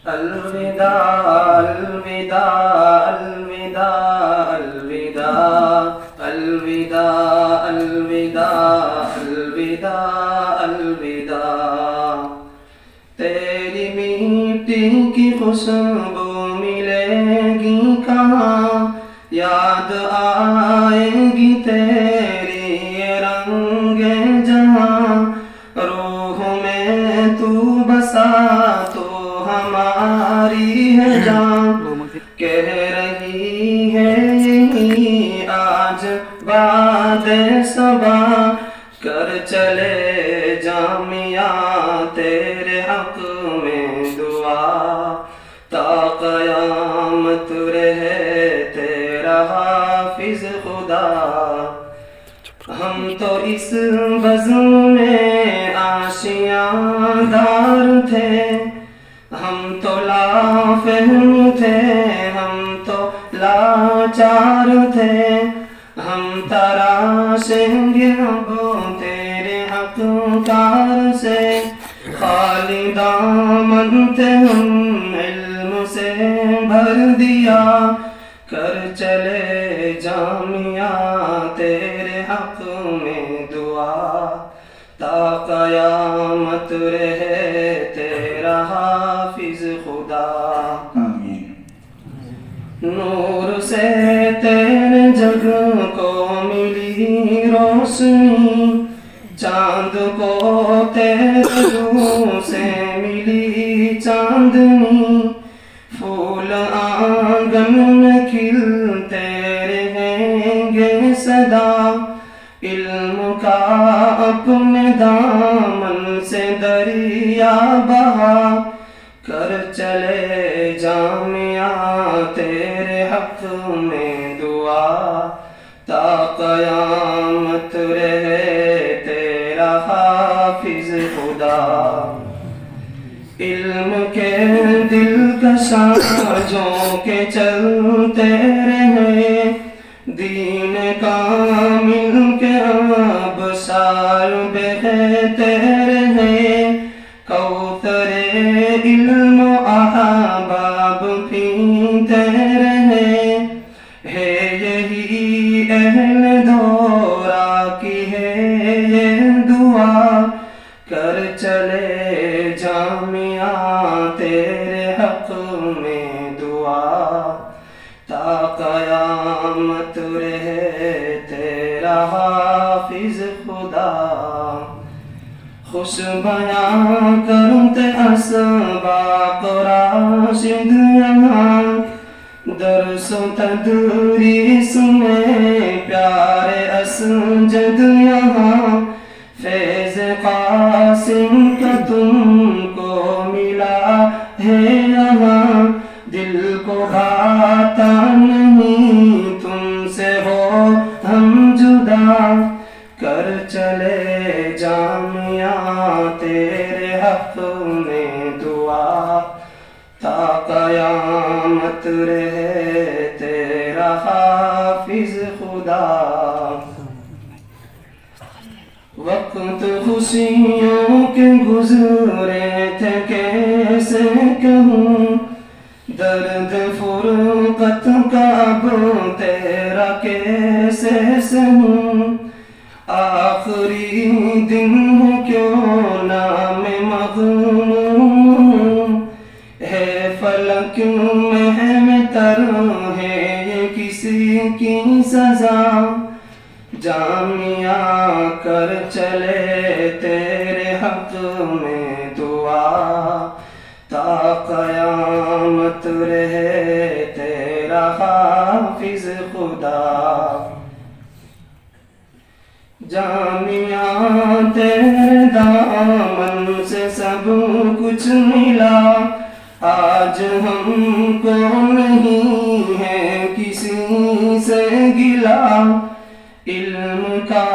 الوداع الوداع الوداع الوداع الوداع الوداع الوداع تیری مٹی کی خوشبو ملے گی کہاں، یاد آئے گی تیری یہ رنگ جہاں، روح میں تو بسا تو ہماری ہے جان، کہہ رہی ہے یہی آج باد صبا، کر چلے جامعہ تیرے حق میں دعا، تا قیامت رہے تیرا حافظ خدا۔ ہم تو اس بزم میں آشیاں دار تھے، ہم تو لافہم تھے، ہم تو لاچار تھے، ہم تراشیں گے اب تیرے حق کار سے، خالی دامن تھے ہم علم سے بھر دیا، کر چلے جامعہ تیرے حق میں دعا، تا قیامت رہے تیرا حافظ خدا۔ آمین۔ نور سے تیرے جگ کو ملی روشنی، چاند کو تیرے روح سے ملی چاندنی، پھول آنگن میں کھلتے رہیں گے سدا، علم کا اپنے دامن سے دریا بہا، کر چلے جامعہ تیرے حق میں دعا، تا قیامت رہے تیرا حافظ خدا۔ علم کے دلکشاں جو کہ چلتے رہے، دین کامل کے آبشار بہتے رہے، کوثر علم و احباب پیتے رہے، ہے یہی اہل دورہ کی ہے یہ دعا، کر چلے جامعہ تیرے حق میں دعا، تا قیامت رہے تیرا حافظ خدا۔ خوش بیاں کرتے اسباق راشد یہاں، درس و تدریس میں پیارے اسجد یہاں، فیض قاسم کا تم کو ملا ہے یہاں، دل کو بھاتا نہیں تم سے ہو ہم جدا، کر چلے جامعہ تیرے حق میں دعا، تا قیامت رہے تیرا حافظ خدا۔ وقت خوشیوں کے گزرے تھے کیسے کہوں، درد فرقت کا اب تیرا کیسے سہوں، آخری دن ہے کیوں نام مغموم، ہے فلک محمتر ہے یہ کسی کی سزا، جامعہ کر چلے تیرے حق میں دعا، تا قیامت رہے تیرا حافظ خدا۔ جامعہ تیرے دامن سے سب کچھ ملا، آج ہم کو نہیں ہے کسی سے گلا، علم کا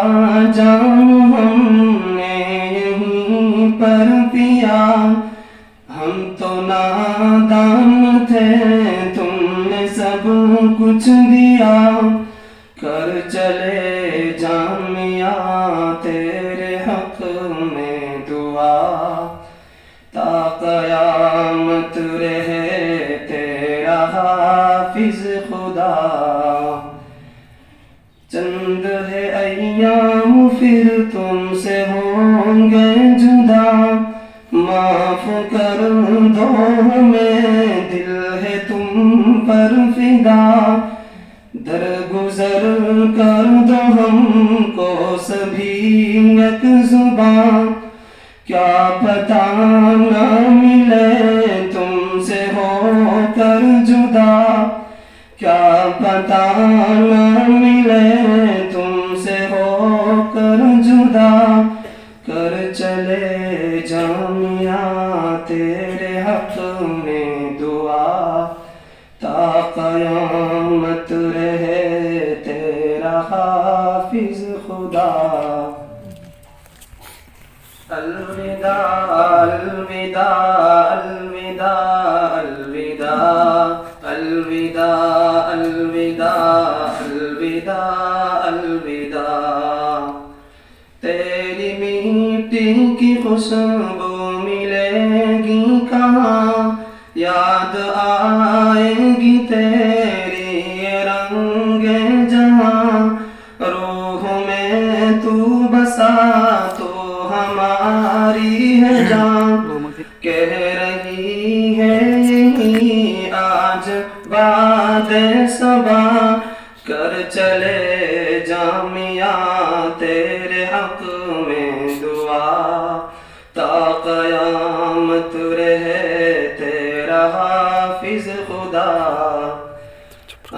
جام ہم نے یہیں پر پیا، ہم تو نادان تھے تم نے سب کچھ دیا، کر چلے جامعہ تیرے حق میں دعا، تا قیامت رہے پھر تم سے ہوں گے جدا، معاف کر دو ہمیں دل ہے تم پر فدا، درگزر کر دو ہم کو سبھی ایک زبان، کیا پتہ نہ ملے تم سے ہو کر جدا، کیا پتہ نہ ملے تم سے ہو کر جدا، کر چلے جامعہ تیرے حق میں دعا، تا قیامت رہے تیرا حافظ خدا۔ الوداع الوداع الوداع الوداع الوداع الوداع الوداع الوداع، تیری مٹی کی خوشبو ملے گی کہاں، یاد آئے گی تیری یہ رنگ جہاں، روح میں تو بسا تو ہماری ہے جان، کہہ رہی ہے یہی آج باد صبا، کر چلے جامعہ تیرے حق میں دعا، تا قیامت رہے تیرا حافظ خدا۔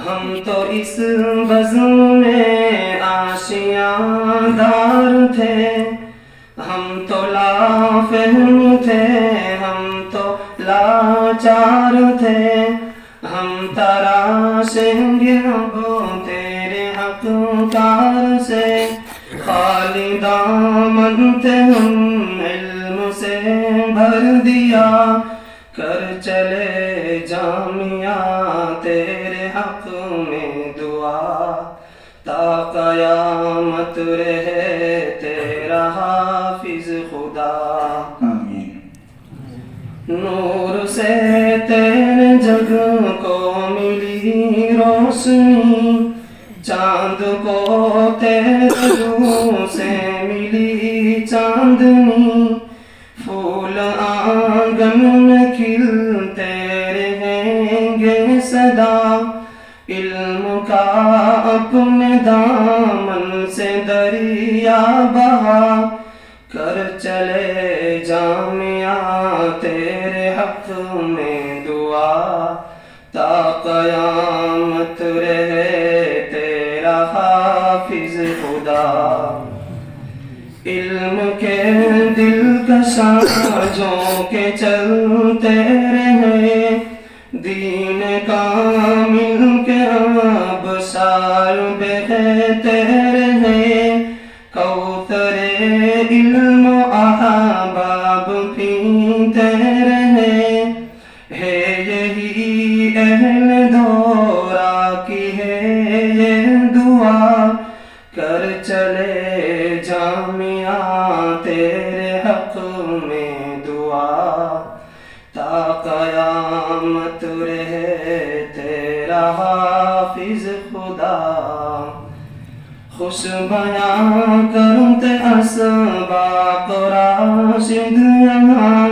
ہم تو اس بزم میں آشیاں دار تھے، ہم تو لافہم تھے، ہم تو لاچار تھے، ہم تراشیں گے اب تیرے حق کار سے، خالی دامن تھے ہم علم سے بھر دیا، کر چلے جامعہ تیرے حق میں دعا، تا قیامت رہے تیرا حافظ خدا۔ آمین۔ نور سے تیرے جگ کو ملی روشنی، چاند کو تیرے رو سے ملی چاندنی، پھول آنگن میں کھلتے رہیں گے سدا، علم کا اپنے دامن سے دریا بہا، کر چلے جامعہ تیرے حق میں دعا، تا قیامت رہے تیرا حافظ خدا۔ علم کے دلکشاں جو کہ چلتے رہے، دین کامل کے آبشار بہتے رہے، کوثر علم و احباب پیتے رہے، ہے یہی اہل دورہ کی ہے یہ دعا، کر چلے جامعہ تیرے حق میں دعا، تا قیامت رہے تیرا حافظ خدا۔ خوش بیاں کرتے اسباق راشد یہاں،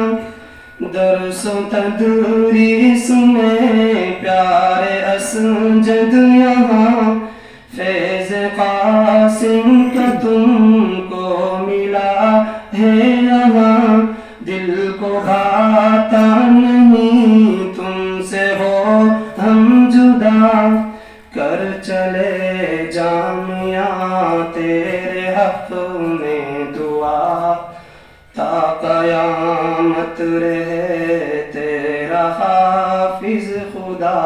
درس و تدریس میں پیارے اسجد یہاں، فیض قاسم کا تم کو ملا ہے یہاں، دل کو بھاتا نہیں تم سے ہو ہم جدا، کر چلے جامعہ تیرے حق میں دعا، تا قیامت رہے تیرا حافظ خدا۔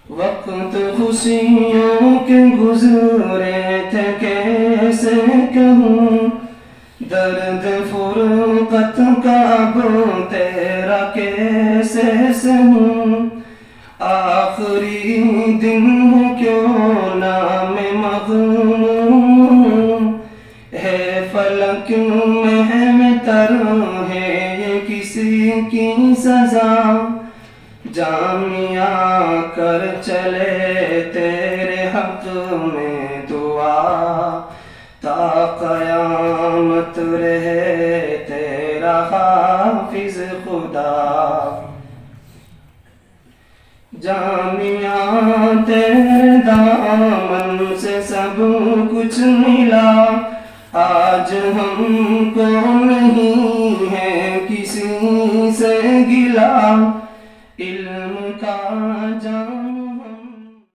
وقت خوشیوں کے گزرے تھے کیسے کہوں، درد فرقت کا اب تیرا کیسے سہوں، آخری دن ہے کیوں نام مغموم، ہے فلک محمتر ہے یہ کسی کی سزا، جامعہ کر چلے تیرے حق میں دعا۔ دعا تا قیامت رہے تیرا حافظ خدا جامعہ تیرے دامن سے سب کچھ ملا آج ہم کو